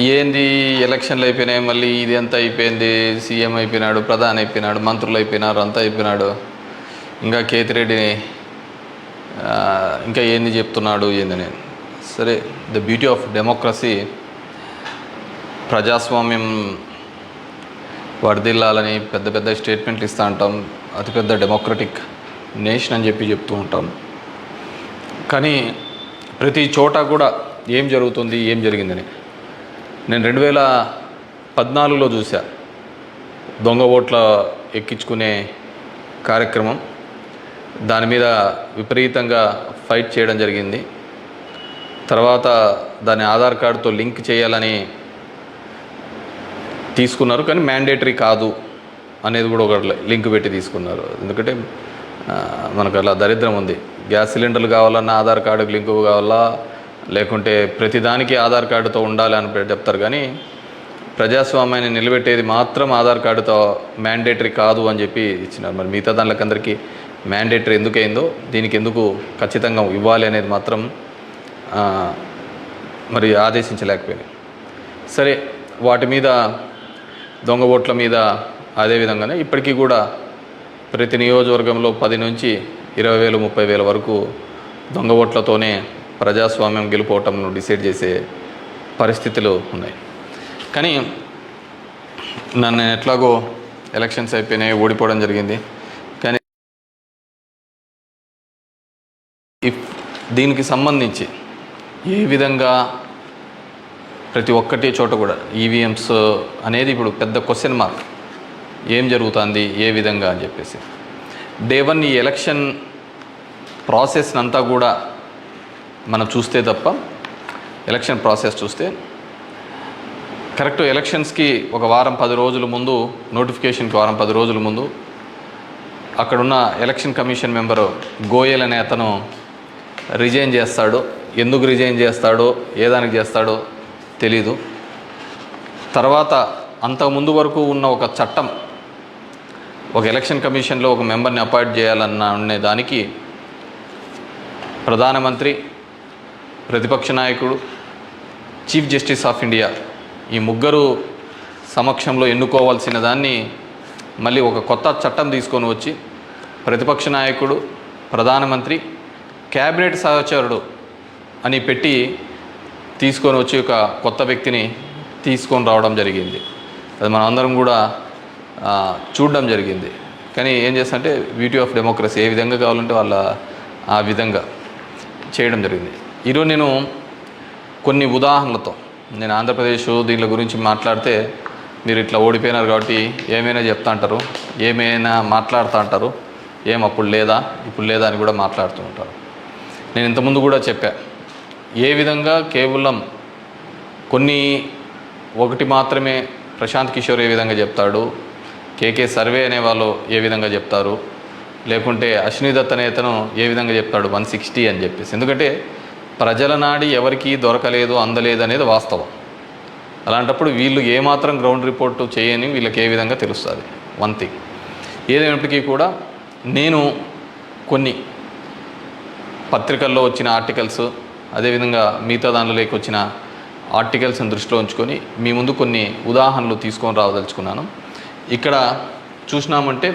ఏంది ఎలక్షన్లు అయిపోయినాయి, మళ్ళీ ఇది అంతా అయిపోయింది, సీఎం అయిపోయినాడు, ప్రధాని అయిపోయినాడు, మంత్రులు అయిపోయినారు, అంతా అయిపోయినాడు, ఇంకా కేతిరెడ్డిని ఇంకా ఏంది చెప్తున్నాడు ఏందని. సరే, ద బ్యూటీ ఆఫ్ డెమోక్రసీ, ప్రజాస్వామ్యం వర్ధిల్లాలని పెద్ద పెద్ద స్టేట్మెంట్లు ఇస్తూ ఉంటాం, అతిపెద్ద డెమోక్రటిక్ నేషన్ అని చెప్తూ ఉంటాం. కానీ ప్రతి చోట కూడా ఏం జరుగుతుంది, ఏం జరిగిందని నేను 2014లో చూసా. దొంగ ఓట్ల ఎక్కించుకునే కార్యక్రమం, దాని మీద విపరీతంగా ఫైట్ చేయడం జరిగింది. తర్వాత దాన్ని ఆధార్ కార్డుతో లింక్ చేయాలని తీసుకున్నారు, కానీ మ్యాండేటరీ కాదు అనేది కూడా ఒక లింక్ పెట్టి తీసుకున్నారు. ఎందుకంటే మనకు అలా దరిద్రం ఉంది. గ్యాస్ సిలిండర్లు కావాలన్నా ఆధార్ కార్డుకి లింకు కావాలా, లేకుంటే ప్రతిదానికి ఆధార్ కార్డుతో ఉండాలి అని చెప్తారు. కానీ ప్రజాస్వామ్యాన్ని నిలబెట్టేది మాత్రం ఆధార్ కార్డుతో మ్యాండేటరీ కాదు అని చెప్పి ఇచ్చినారు. మరి మిగతా దానికందరికీ మ్యాండేటరీ ఎందుకైందో, దీనికి ఎందుకు ఖచ్చితంగా ఇవ్వాలి అనేది మాత్రం మరి ఆదేశించలేకపోయినాయి. సరే, వాటి మీద, దొంగ ఓట్ల మీద అదేవిధంగానే ఇప్పటికీ కూడా ప్రతి నియోజకవర్గంలో 10 నుంచి 20,000 30,000 వరకు దొంగ ఓట్లతోనే ప్రజాస్వామ్యం గెలుపోవటంను డిసైడ్ చేసే పరిస్థితులు ఉన్నాయి. కానీ నన్ను ఎట్లాగో ఎలక్షన్స్ అయిపోయినాయి, ఓడిపోవడం జరిగింది. కానీ దీనికి సంబంధించి ఏ విధంగా ప్రతి ఒక్కటి చోట కూడా ఈవీఎంస్ అనేది ఇప్పుడు పెద్ద క్వశ్చన్ మార్క్. ఏం జరుగుతుంది, ఏ విధంగా అని చెప్పేసి డే 1 ఈ ఎలక్షన్ ప్రాసెస్ అంతా కూడా మనం చూస్తే తప్ప, ఎలక్షన్ ప్రాసెస్ చూస్తే కరెక్ట్ ఎలక్షన్స్కి ఒక వారం 10 రోజుల ముందు, నోటిఫికేషన్కి వారం 10 రోజుల ముందు అక్కడున్న ఎలక్షన్ కమిషన్ మెంబరు గోయల్ అనే అతను రిజైన్ చేస్తాడు. ఎందుకు రిజైన్ చేస్తాడో, ఏ దానికి చేస్తాడో తెలీదు. తర్వాత అంతకుముందు వరకు ఉన్న ఒక చట్టం, ఒక ఎలక్షన్ కమిషన్లో ఒక మెంబర్ని అపాయింట్ చేయాలన్న దానికి ప్రధానమంత్రి, ప్రతిపక్ష నాయకుడు, చీఫ్ జస్టిస్ ఆఫ్ ఇండియా ఈ ముగ్గురు సమక్షంలో ఎన్నుకోవాల్సిన దాన్ని మళ్ళీ ఒక కొత్త చట్టం తీసుకొని వచ్చి ప్రతిపక్ష నాయకుడు, ప్రధానమంత్రి, క్యాబినెట్ సహచరుడు అని పెట్టి తీసుకొని వచ్చి ఒక కొత్త వ్యక్తిని తీసుకొని రావడం జరిగింది. అది మనం అందరం కూడా చూడడం జరిగింది. కానీ ఏం చేస్తారంటే బ్యూటీ ఆఫ్ డెమోక్రసీ, ఏ విధంగా కావాలంటే వాళ్ళ ఆ విధంగా చేయడం జరిగింది. ఈరోజు నేను కొన్ని ఉదాహరణలతో, నేను ఆంధ్రప్రదేశ్ దీని గురించి మాట్లాడితే మీరు ఇట్లా ఓడిపోయినారు కాబట్టి ఏమైనా చెప్తా అంటారు, ఏమైనా మాట్లాడుతూ అంటారు, ఏం అప్పుడు లేదా ఇప్పుడు లేదా అని కూడా మాట్లాడుతూ ఉంటారు. నేను ఇంతకుముందు కూడా చెప్పా, ఏ విధంగా కేవలం ఒకటి మాత్రమే ప్రశాంత్ కిషోర్ ఏ విధంగా చెప్తాడు, కేకే సర్వే అనే వాళ్ళు ఏ విధంగా చెప్తారు, లేకుంటే అశ్విని దత్ అనే అతను ఏ విధంగా చెప్తాడు 160 అని చెప్పేసి. ఎందుకంటే ప్రజల నాడి ఎవరికి దొరకలేదు, అందలేదు అనేది వాస్తవం. అలాంటప్పుడు వీళ్ళు ఏమాత్రం గ్రౌండ్ రిపోర్టు చేయని వీళ్ళకి ఏ విధంగా తెలుస్తుంది. వన్ థింగ్ ఏదైనప్పటికీ కూడా నేను కొన్ని పత్రికల్లో వచ్చిన ఆర్టికల్స్, అదేవిధంగా మిగతా దానిలోకి వచ్చిన ఆర్టికల్స్ని దృష్టిలో ఉంచుకొని మీ ముందు కొన్ని ఉదాహరణలు తీసుకొని రావదలుచుకున్నాను. ఇక్కడ చూసినామంటే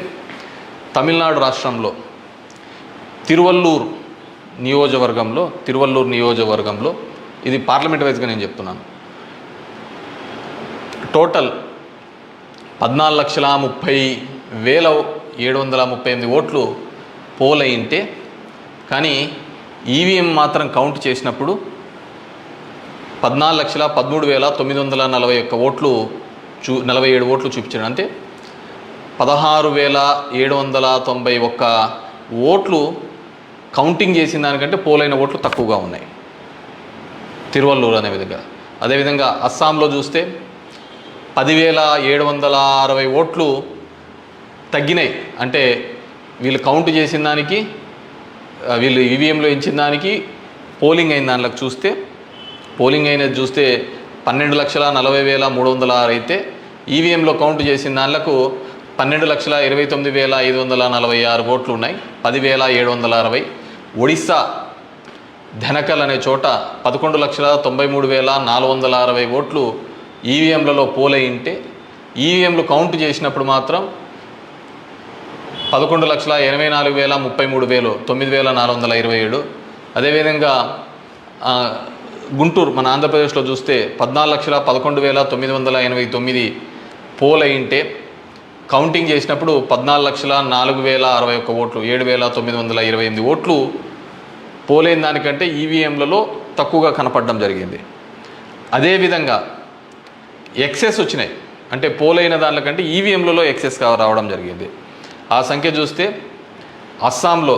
తమిళనాడు రాష్ట్రంలో తిరువల్లూరు నియోజకవర్గంలో ఇది పార్లమెంట్ వైజ్గా నేను చెప్తున్నాను, టోటల్ 14,30,738 ఓట్లు పోల్ అయింటే, కానీ ఈవీఎం మాత్రం కౌంట్ చేసినప్పుడు 14,13,941 ఓట్లు 47 ఓట్లు చూపించాడు. అంటే 16,791 ఓట్లు కౌంటింగ్ చేసిన దానికంటే పోలైన ఓట్లు తక్కువగా ఉన్నాయి తిరువల్లూరు అనే విధంగా. అదేవిధంగా అస్సాంలో చూస్తే 10,760 ఓట్లు తగ్గినాయి. అంటే వీళ్ళు కౌంట్ చేసిన దానికి, వీళ్ళు ఈవీఎంలో ఇచ్చిన దానికి పోలింగ్ అయిన దానిలోకి చూస్తే, పోలింగ్ అయినది చూస్తే 12,40,306 అయితే ఈవీఎంలో కౌంట్ చేసిన దానిలకు 12,29,546 ఓట్లు ఉన్నాయి, 10,760. ఒడిస్సా ధనకల్ అనే చోట 11,93,460 ఓట్లు ఈవీఎంలలో పోలయింటే ఈవీఎంలు కౌంట్ చేసినప్పుడు మాత్రం 11,84,033 9,427. అదేవిధంగా గుంటూరు మన ఆంధ్రప్రదేశ్లో చూస్తే 14,11,989 పోలయింటే కౌంటింగ్ చేసినప్పుడు 14,04,061 ఓట్లు 7,928 ఓట్లు పోలైన దానికంటే ఈవీఎంలలో తక్కువగా కనపడడం జరిగింది. అదేవిధంగా ఎక్సెస్ వచ్చినాయి, అంటే పోలైన దానికంటే ఈవీఎంలలో ఎక్సెస్ రావడం జరిగింది. ఆ సంఖ్య చూస్తే అస్సాంలో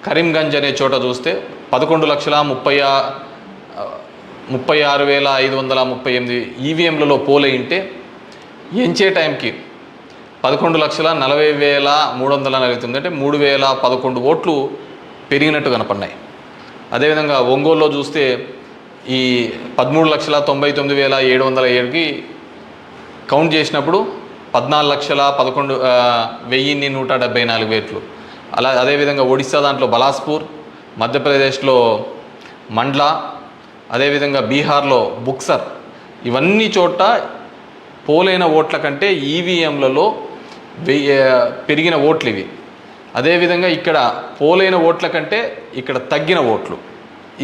కరీంగంజ్ అనే చోట చూస్తే 11,36,538 ఈవీఎంలలో పోలయింటే ఎంచే టైంకి 11,40,349 అంటే 3,011 ఓట్లు పెరిగినట్టు కనపడినాయి. అదేవిధంగా ఒంగోలులో చూస్తే ఈ 13,99,707కి కౌంట్ చేసినప్పుడు 14,11,174 ఓట్లు. అదేవిధంగా ఒడిశా దాంట్లో బలాస్పూర్, మధ్యప్రదేశ్లో మండ్లా, అదేవిధంగా బీహార్లో బుక్సర్, ఇవన్నీ చోట పోలైన ఓట్ల కంటే ఈవీఎంలలో పెరిగిన ఓట్లు ఇవి. అదేవిధంగా ఇక్కడ పోలైన ఓట్ల కంటే ఇక్కడ తగ్గిన ఓట్లు.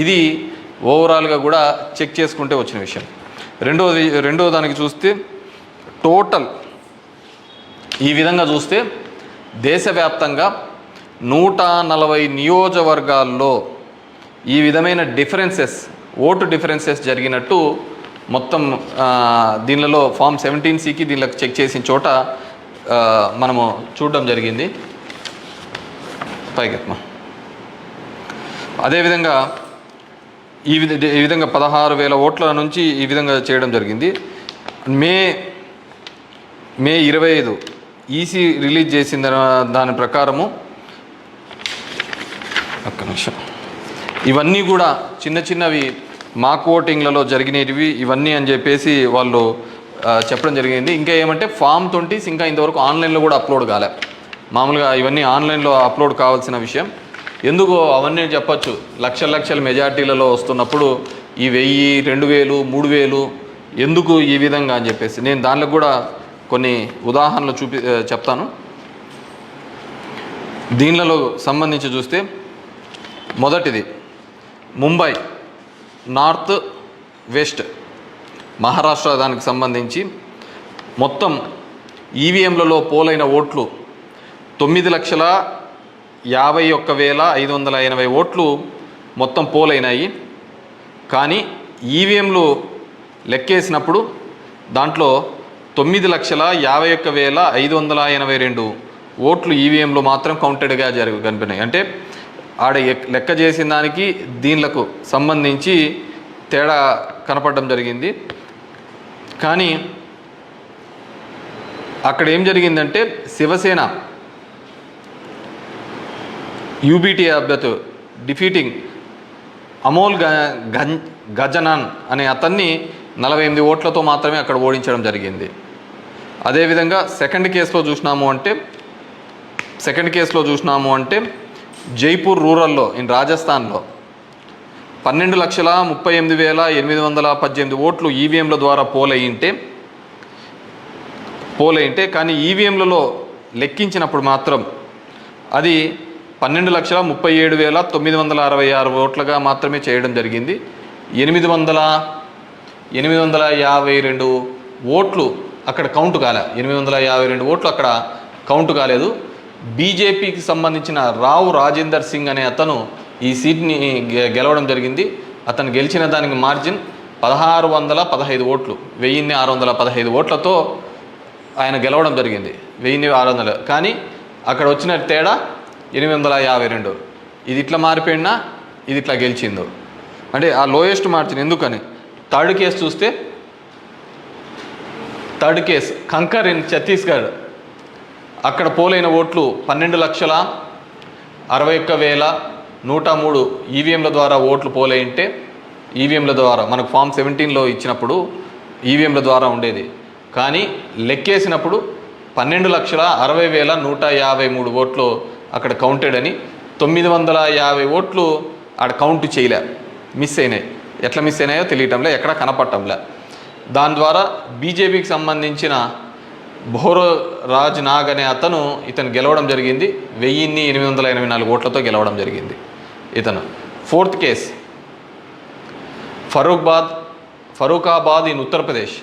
ఇది ఓవరాల్గా కూడా చెక్ చేసుకుంటే వచ్చిన విషయం. రెండో దానికి చూస్తే టోటల్ ఈ విధంగా చూస్తే దేశవ్యాప్తంగా 140 నియోజకవర్గాల్లో ఈ విధమైన ఓటు డిఫరెన్సెస్ జరిగినట్టు మొత్తం దీనిలో ఫామ్ 17సికి దీనిలో చెక్ చేసిన చోట మనము చూడడం జరిగింది. పైకెత్మ అదేవిధంగా ఈ విధంగా 16,000 ఓట్ల నుంచి ఈ విధంగా చేయడం జరిగింది. మే 25 ఈసీ రిలీజ్ చేసిన దాని ప్రకారము ఒక్క నిమిషం, ఇవన్నీ కూడా చిన్నవి మాక్ ఓటింగ్లలో జరిగినవి ఇవన్నీ అని చెప్పేసి వాళ్ళు చెప్పడం జరిగింది. ఇంకా ఏమంటే ఫామ్ 20 ఇంకా ఇంతవరకు ఆన్లైన్లో కూడా అప్లోడ్ కాలే. మామూలుగా ఇవన్నీ ఆన్లైన్లో అప్లోడ్ కావాల్సిన విషయం. ఎందుకో అవన్నీ చెప్పచ్చు, లక్షల మెజార్టీలలో వస్తున్నప్పుడు ఈ 1000, 2000, 3000 ఎందుకు ఈ విధంగా అని చెప్పేసి నేను దానిలో కూడా కొన్ని ఉదాహరణలు చెప్తాను. దీనిలో సంబంధించి చూస్తే మొదటిది ముంబై నార్త్ వెస్ట్ మహారాష్ట్ర దానికి సంబంధించి మొత్తం ఈవీఎంలలో పోలైన ఓట్లు 9,51,580 ఓట్లు మొత్తం పోలైనాయి. కానీ ఈవీఎంలు లెక్కేసినప్పుడు దాంట్లో 9,51,582 ఓట్లు ఈవీఎంలో మాత్రం కౌంటెడ్గా కనిపినాయి. అంటే ఆడ లెక్క చేసిన దానికి దీనిలకు సంబంధించి తేడా కనపడడం జరిగింది. కానీ అక్కడ ఏం జరిగిందంటే శివసేన యూబీటీ అభ్యర్థి డిఫీటింగ్ అమోల్ గజనాన్ అనే అతన్ని 48 ఓట్లతో మాత్రమే అక్కడ ఓడించడం జరిగింది. అదేవిధంగా సెకండ్ కేసులో చూసినాము అంటే జైపూర్ రూరల్లో రాజస్థాన్లో 12,38,818 ఓట్లు ఈవీఎంల ద్వారా పోలయింటే కానీ ఈవీఎంలలో లెక్కించినప్పుడు మాత్రం అది 12,37,966 ఓట్లుగా మాత్రమే చేయడం జరిగింది. 852 ఓట్లు అక్కడ కౌంట్ కాలే. 852 ఓట్లు అక్కడ కౌంట్ కాలేదు. బీజేపీకి సంబంధించిన రావు రాజేందర్ సింగ్ అనే అతను ఈ సీట్ని గెలవడం జరిగింది. అతను గెలిచిన దానికి మార్జిన్ 1,615 ఓట్లు, 1,615 ఓట్లతో ఆయన గెలవడం జరిగింది. 1,600. కానీ అక్కడ వచ్చిన తేడా 852. ఇది ఇట్లా మారిపోయినా ఇది ఇట్లా గెలిచిందో అంటే ఆ లోయెస్ట్ మార్జిన్. ఎందుకని థర్డ్ కేసు చూస్తే కంకర్ ఇన్ ఛత్తీస్గఢ్ అక్కడ పోలైన ఓట్లు 12,61,103 ఈవీఎంల ద్వారా ఓట్లు పోలైంటే ఈవీఎంల ద్వారా మనకు ఫామ్ 17లో ఇచ్చినప్పుడు ఈవీఎంల ద్వారా ఉండేది. కానీ లెక్కేసినప్పుడు 12,60,153 ఓట్లు అక్కడ కౌంటెడ్ అని 950 ఓట్లు ఆడ కౌంట్ చేయలే, మిస్ అయినాయి. ఎట్లా మిస్ అయినాయో తెలియటంలే, ఎక్కడ కనపడటంలే. దాని ద్వారా బీజేపీకి సంబంధించిన బోరో రాజ్ నాగ్ అనే ఇతను గెలవడం జరిగింది. 1884 ఓట్లతో గెలవడం జరిగింది ఇతను. Fourth case Farrukhabad in Uttar Pradesh.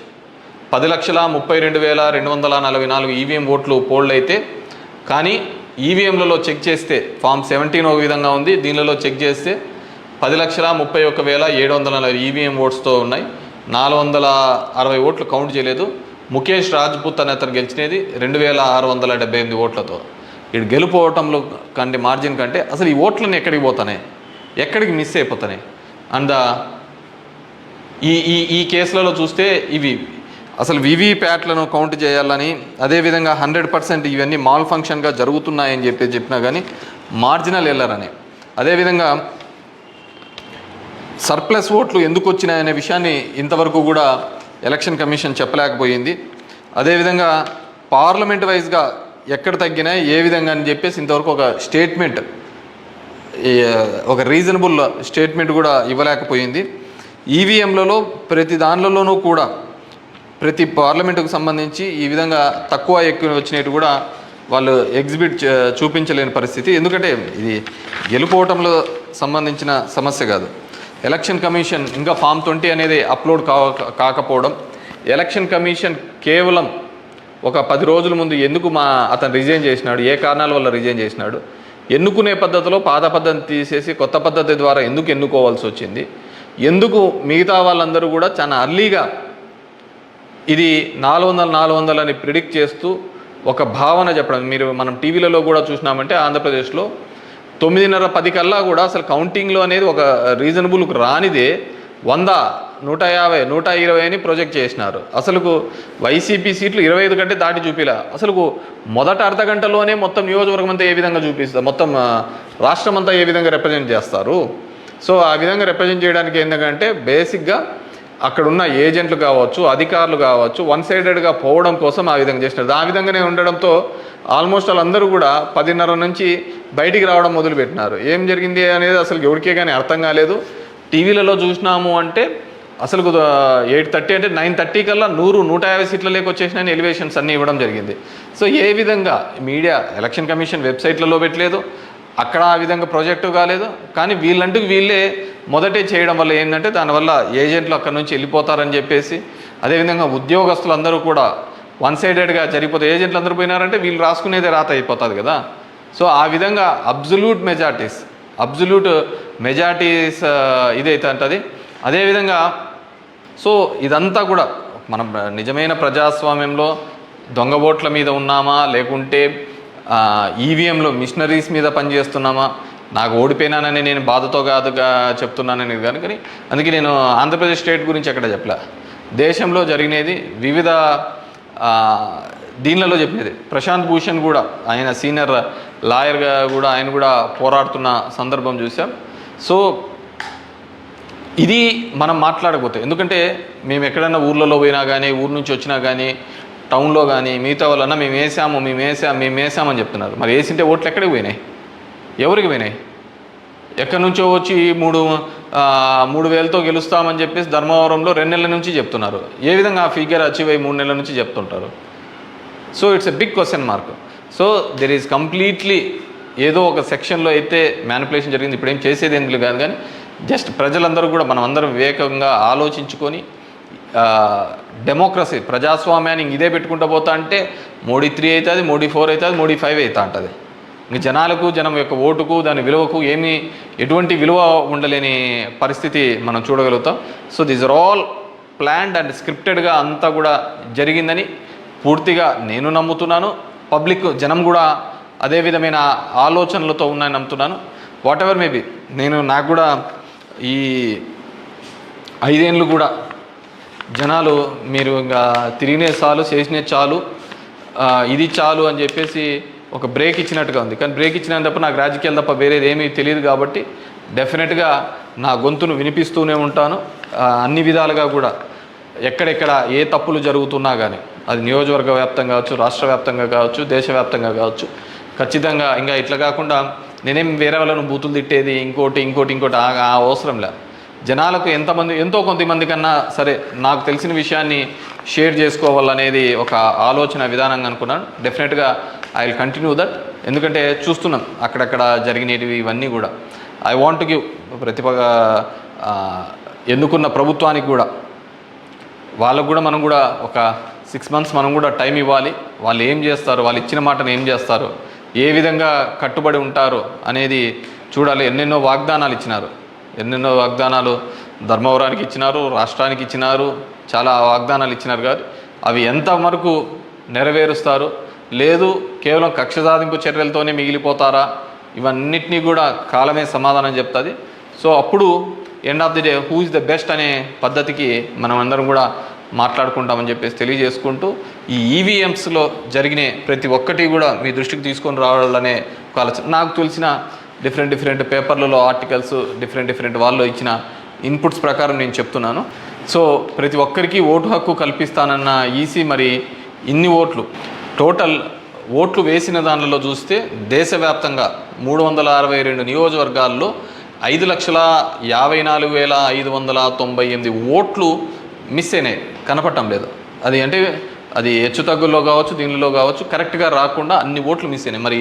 10,32,244 EVM ఓట్లు పోల్డ్ అయితే, కానీ ఈవీఎంలలో చెక్ చేస్తే ఫామ్ 17 ఒక విధంగా ఉంది, దీనిలో చెక్ చేస్తే 10,31,740 ఈవీఎం ఓట్స్తో ఉన్నాయి. 460 ఓట్లు కౌంట్ చేయలేదు. ముఖేష్ రాజ్పుత్ అనే అతను గెలిచినది 2,678 ఓట్లతో. ఇటు గెలుపోవటంలో కంటే మార్జిన్ కంటే అసలు ఈ ఓట్లన్నీ ఎక్కడికి పోతున్నాయి, ఎక్కడికి మిస్ అయిపోతున్నాయి. అండ్ ఈ కేసులలో చూస్తే ఇవి అసలు వీవీప్యాట్లను కౌంట్ చేయాలని, అదేవిధంగా 100% ఇవన్నీ మాల్ ఫంక్షన్గా జరుగుతున్నాయని చెప్పినా కానీ మార్జినల్ ఎర్రర్ అని, అదేవిధంగా సర్ప్లస్ ఓట్లు ఎందుకు వచ్చినాయనే విషయాన్ని ఇంతవరకు కూడా ఎలక్షన్ కమిషన్ చెప్పలేకపోయింది. అదేవిధంగా పార్లమెంట్ వైజ్గా ఎక్కడ తగ్గినాయి ఏ విధంగా అని చెప్పేసి ఇంతవరకు ఒక స్టేట్మెంట్, ఒక రీజనబుల్ స్టేట్మెంట్ కూడా ఇవ్వలేకపోయింది. ఈవీఎంలలో ప్రతి దానిలోనూ కూడా ప్రతి పార్లమెంటుకు సంబంధించి ఈ విధంగా తక్కువ ఎక్కువ వచ్చినట్టు కూడా వాళ్ళు చూపించలేని పరిస్థితి. ఎందుకంటే ఇది గెలుపోవటంలో సంబంధించిన సమస్య కాదు. ఎలక్షన్ కమిషన్ ఇంకా ఫామ్ 20 అనేది అప్లోడ్ కాకపోవడం, ఎలక్షన్ కమిషన్ కేవలం ఒక 10 రోజుల ముందు ఎందుకు అతను రిజైన్ చేసినాడు, ఏ కారణాల వల్ల రిజైన్ చేసినాడు, ఎన్నుకునే పద్ధతిలో పాత పద్ధతిని తీసేసి కొత్త పద్ధతి ద్వారా ఎందుకు ఎన్నుకోవాల్సి వచ్చింది, ఎందుకు మిగతా వాళ్ళందరూ కూడా చాలా అర్లీగా ఇది 400 అని ప్రిడిక్ట్ చేస్తూ ఒక భావన చెప్పడం. మనం టీవీలలో కూడా చూసినామంటే ఆంధ్రప్రదేశ్లో 9:30-10 కల్లా కూడా అసలు కౌంటింగ్లో అనేది ఒక రీజనబుల్కి రానిదే 100, 150, 120 అని ప్రొజెక్ట్ చేసినారు. అసలుకు వైసీపీ సీట్లు 25 కంటే దాటి చూపిలా. అసలుకు మొదట అర్ధ గంటలోనే మొత్తం నియోజకవర్గం అంతా ఏ విధంగా చూపిస్తారు, మొత్తం రాష్ట్రం అంతా ఏ విధంగా రిప్రజెంట్ చేస్తారు. సో ఆ విధంగా రిప్రజెంట్ చేయడానికి ఏంటంటే బేసిక్గా అక్కడున్న ఏజెంట్లు కావచ్చు, అధికారులు కావచ్చు, వన్ సైడెడ్గా పోవడం కోసం ఆ విధంగా చేసినారు. ఆ విధంగానే ఉండడంతో ఆల్మోస్ట్ వాళ్ళందరూ కూడా 10:30 నుంచి బయటికి రావడం మొదలుపెట్టినారు. ఏం జరిగింది అనేది అసలు ఎవరికే కానీ అర్థం కాలేదు. టీవీలలో చూసినాము అంటే అసలు 8:30 అంటే 9:30 కల్లా 100-150 సీట్ల లేక వచ్చేసినాయని ఎలివేషన్స్ అన్నీ ఇవ్వడం జరిగింది. సో ఏ విధంగా మీడియా ఎలక్షన్ కమిషన్ వెబ్సైట్లలో పెట్టలేదు, అక్కడ ఆ విధంగా ప్రాజెక్టు కాలేదు. కానీ వీళ్ళే మొదటే చేయడం వల్ల ఏంటంటే దానివల్ల ఏజెంట్లు అక్కడ నుంచి వెళ్ళిపోతారని చెప్పేసి, అదేవిధంగా ఉద్యోగస్తులందరూ కూడా వన్ సైడెడ్గా జరిగిపోతే ఏజెంట్లు అందరూ పోయినారంటే వీళ్ళు రాసుకునేదే రాత అయిపోతుంది కదా. సో ఆ విధంగా అబ్జల్యూట్ మెజారిటీస్ ఇదైతే అంటది. అదేవిధంగా సో ఇదంతా కూడా మనం నిజమైన ప్రజాస్వామ్యంలో దొంగ ఓట్ల మీద ఉన్నామా, లేకుంటే ఈవీఎంలో మిషనరీస్ మీద పనిచేస్తున్నామా, నాకు ఓడిపోయినానని నేను బాధతో కాదుగా చెప్తున్నానని కానీ అందుకే నేను ఆంధ్రప్రదేశ్ స్టేట్ గురించి ఎక్కడ చెప్పలే. దేశంలో జరిగినది వివిధ దీనిలలో చెప్పినది. ప్రశాంత్ భూషణ్ కూడా ఆయన సీనియర్ లాయర్గా కూడా ఆయన కూడా పోరాడుతున్న సందర్భం చూసాం. సో ఇది మనం మాట్లాడకపోతే, ఎందుకంటే మేము ఎక్కడైనా ఊర్లలో పోయినా కానీ, ఊరు నుంచి వచ్చినా కానీ, టౌన్లో కానీ మిగతా వాళ్ళన్నా మేము వేసామని చెప్తున్నారు. మరి వేసింటే ఓట్లు ఎక్కడికి పోయినాయి, ఎవరికి పోయినాయి? ఎక్కడి నుంచో వచ్చి 3,000తో గెలుస్తామని చెప్పేసి ధర్మవరంలో 2 నెలల నుంచి చెప్తున్నారు. ఏ విధంగా ఆ ఫిగర్ అచీవ్ అయ్యి 3 నెలల నుంచి చెప్తుంటారు? So it's a big question mark. So there is completely ఏదో ఒక సెక్షన్లో అయితే మ్యానిపులేషన్ జరిగింది. ఇప్పుడు ఏం చేసేది ఎందుకు కాదు, కానీ జస్ట్ ప్రజలందరూ కూడా మనం అందరం వివేకంగా ఆలోచించుకొని డెమోక్రసీ ప్రజాస్వామ్యాన్ని ఇదే పెట్టుకుంటూ పోతా అంటే మోడీ 3 అవుతుంది, మోడీ 4 అవుతుంది, మోడీ 5 అవుతా ఉంటుంది. ఇంక జనం యొక్క ఓటుకు దాని విలువకు ఎటువంటి విలువ ఉండలేని పరిస్థితి మనం చూడగలుగుతాం. So these are all planned and స్క్రిప్టెడ్గా అంతా కూడా జరిగిందని పూర్తిగా నేను నమ్ముతున్నాను. పబ్లిక్ జనం కూడా అదే విధమైన ఆలోచనలతో ఉన్నాయని నమ్ముతున్నాను. వాట్ ఎవర్ మేబీ నాకు కూడా ఈ 5 ఏళ్ళు కూడా జనాలు మీరు ఇంకా తిరిగినే చాలు, చేసినే చాలు, ఇది చాలు అని చెప్పేసి ఒక బ్రేక్ ఇచ్చినట్టుగా ఉంది. కానీ బ్రేక్ ఇచ్చినంత తప్ప నాకు రాజకీయాలు తప్ప వేరేది ఏమీ తెలియదు. కాబట్టి డెఫినెట్గా నా గొంతును వినిపిస్తూనే ఉంటాను. అన్ని విధాలుగా కూడా ఎక్కడెక్కడ ఏ తప్పులు జరుగుతున్నా కానీ, అది నియోజకవర్గ వ్యాప్తంగా కావచ్చు, రాష్ట్ర వ్యాప్తంగా కావచ్చు, దేశవ్యాప్తంగా కావచ్చు, ఖచ్చితంగా ఇంకా ఇట్లా కాకుండా నేనేం వేరే వాళ్ళను బూతులు తిట్టేది ఇంకోటి ఆ అవసరం లే. జనాలకు ఎంతో కొంతమంది కన్నా సరే నాకు తెలిసిన విషయాన్ని షేర్ చేసుకోవాలనేది ఒక ఆలోచన విధానంగా అనుకున్నాను. డెఫినెట్గా ఐ విల్ కంటిన్యూ దట్. ఎందుకంటే చూస్తున్నాం అక్కడక్కడ జరిగినవి ఇవన్నీ కూడా. ఐ వాంట్ టు గివ్ ఎన్నుకున్న ప్రభుత్వానికి కూడా వాళ్ళకు కూడా మనం కూడా ఒక 6 months మనం కూడా టైం ఇవ్వాలి. వాళ్ళు ఏం చేస్తారు, వాళ్ళు ఇచ్చిన మాటను ఏం చేస్తారు, ఏ విధంగా కట్టుబడి ఉంటారు అనేది చూడాలి. ఎన్నెన్నో వాగ్దానాలు ధర్మవరానికి ఇచ్చినారు, రాష్ట్రానికి ఇచ్చినారు, చాలా వాగ్దానాలు ఇచ్చినారు. కానీ అవి ఎంతవరకు నెరవేరుస్తారు, లేదు కేవలం కక్ష సాధింపు చర్యలతోనే మిగిలిపోతారా, ఇవన్నిటినీ కూడా కాలమే సమాధానం చెప్తుంది. సో అప్పుడు end of the day who is the best అనే పద్ధతికి మనం అందరం కూడా మాట్లాడుకుంటామని చెప్పేసి తెలియజేసుకుంటూ, ఈ ఈవీఎంస్లో జరిగిన ప్రతి ఒక్కటి కూడా మీ దృష్టికి తీసుకొని రావాలనే ఒక ఆలోచన. నాకు తెలిసిన డిఫరెంట్ పేపర్లలో ఆర్టికల్స్ డిఫరెంట్ వాళ్ళు ఇచ్చిన ఇన్పుట్స్ ప్రకారం నేను చెప్తున్నాను. సో ప్రతి ఒక్కరికి ఓటు హక్కు కల్పిస్తానన్న ఈసీ మరి ఇన్ని టోటల్ ఓట్లు వేసిన దానిలో చూస్తే దేశవ్యాప్తంగా 362 నియోజకవర్గాల్లో 5,54,598 ఓట్లు మిస్ అయినాయి, కనపడటం లేదు. అది అంటే అది హెచ్చు తగ్గుల్లో కావచ్చు, దీనిలో కావచ్చు, కరెక్ట్గా రాకుండా అన్ని ఓట్లు మిస్ అయినాయి. మరి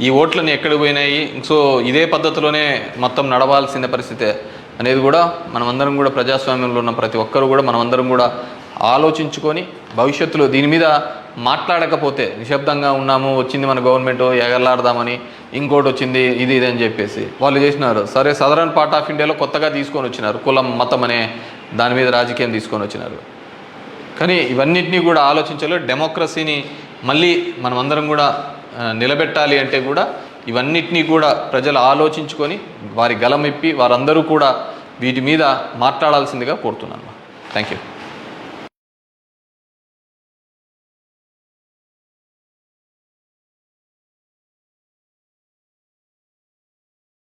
ఈ ఓట్లని ఎక్కడికి పోయినాయి? సో ఇదే పద్ధతిలోనే మొత్తం నడవాల్సిన పరిస్థితే అనేది కూడా మనమందరం కూడా ప్రజాస్వామ్యంలో ఉన్న ప్రతి ఒక్కరు కూడా మనమందరం కూడా ఆలోచించుకొని భవిష్యత్తులో దీని మీద మాట్లాడకపోతే నిశ్శబ్దంగా ఉన్నాము, వచ్చింది మన గవర్నమెంట్ ఎగలాడదామని, ఇంకోటి వచ్చింది ఇది అని చెప్పేసి వాళ్ళు చేసినారు. సరే, సదరన్ పార్ట్ ఆఫ్ ఇండియాలో కొత్తగా తీసుకొని వచ్చినారు, కులం మతం అనే దాని మీద రాజకీయం తీసుకొని వచ్చినారు. కానీ ఇవన్నిటినీ కూడా ఆలోచించాలి. డెమోక్రసీని మళ్ళీ మనమందరం కూడా నిలబెట్టాలి అంటే కూడా ఇవన్నిటినీ కూడా ప్రజలు ఆలోచించుకొని వారి గలమిప్పి వారందరూ కూడా వీటి మీద మాట్లాడాల్సిందిగా కోరుతున్నాను. Thank you.